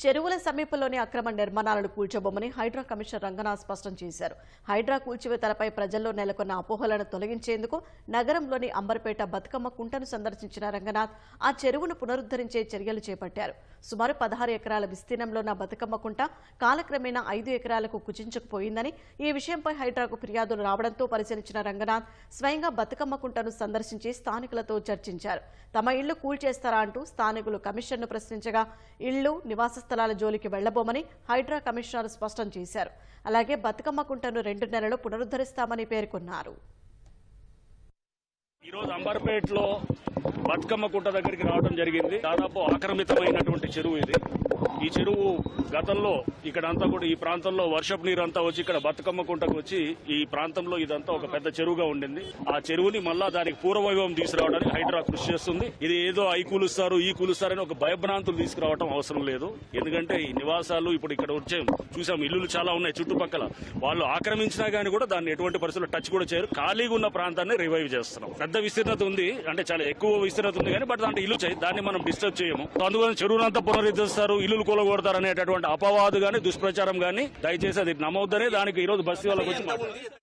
చెరువుల సమీపంలోని అక్రమ నిర్మాణాలను కూల్చబోమని హైడ్రా కమిషనర్ రంగనాథ్ స్పష్టం చేశారు. హైడ్రా కూల్చివేతలపై ప్రజల్లో నెలకొన్న అపోహలను తొలగించేందుకు నగరంలోని అంబర్పేట బతుకమ్మ కుంటను సందర్శించిన రంగనాథ్ ఆ చెరువును పునరుద్ధరించే చర్యలు చేపట్టారు. సుమారు 16 ఎకరాల విస్తీర్ణంలో ఉన్న బతుకమ్మ కుంట కాలక్రమేణా 5 ఎకరాలకు కుచించుకుపోయిందని, ఈ విషయంపై హైడ్రాకు ఫిర్యాదులు రావడంతో పరిశీలించిన రంగనాథ్ స్వయంగా బతుకమ్మ కుంటను సందర్శించి స్థానికులతో చర్చించారు. తమ ఇళ్లు కూల్చేస్తారా అంటూ స్థానికులు కమిషన్ను ప్రశ్నించగా ఇళ్లు నివాస స్థలాల జోలికి వెళ్లబోమని హైడ్రా కమిషనర్ స్పష్టం చేశారు. అలాగే బతుకమ్మ కుంటను 2 నెలల్లో పునరుద్ధరిస్తామని పేర్కొన్నారు. ఈ రోజు అంబర్పేటలో బతుకమ్మ కుంట దగ్గరికి రావడం జరిగింది. దాదాపు ఆక్రమితమైనటువంటి చెరువు ఇది. ఈ చెరువు గతంలో ఇక్కడంతా కూడా ఈ ప్రాంతంలో వర్షపు నీరు అంతా వచ్చి ఇక్కడ బతుకమ్మ కుంటకు వచ్చి ఈ ప్రాంతంలో ఇదంతా ఒక పెద్ద చెరువుగా ఉండింది. ఆ చెరువుని మళ్ళా దానికి పూర్వవైభవం తీసుకురావడానికి హైడ్రా కృషి చేస్తుంది. ఇది ఏదో ఈ కూలుస్తారని ఒక భయభ్రాంతులు తీసుకురావడం అవసరం లేదు. ఎందుకంటే ఈ నివాసాలు ఇప్పుడు ఇక్కడ వచ్చే చూసాం, ఇల్లులు చాలా ఉన్నాయి చుట్టుపక్కల. వాళ్ళు ఆక్రమించినా గానీ కూడా దాన్ని ఎటువంటి పరిస్థితుల్లో టచ్ కూడా చేయరు. ఖాళీగా ఉన్న ప్రాంతాన్ని రివైవ్ చేస్తున్నాం. పెద్ద విస్తీర్ణత ఉంది, అంటే చాలా ఎక్కువ విస్తీర్ణత ఉంది కానీ బట్ దాంట్లో ఇల్లు దాన్ని మనం డిస్టర్బ్ చేయము. అందువల్ల చెరువునంతా పునరుద్ధరిస్తారు, ఇల్లు కూలగొడతారు అనేటటువంటి అపవాదు గానీ దుష్ప్రచారం గానీ దయచేసి అది నమ్మొద్దని దానికి ఈ రోజు బస్తీ వాళ్ళకి వచ్చి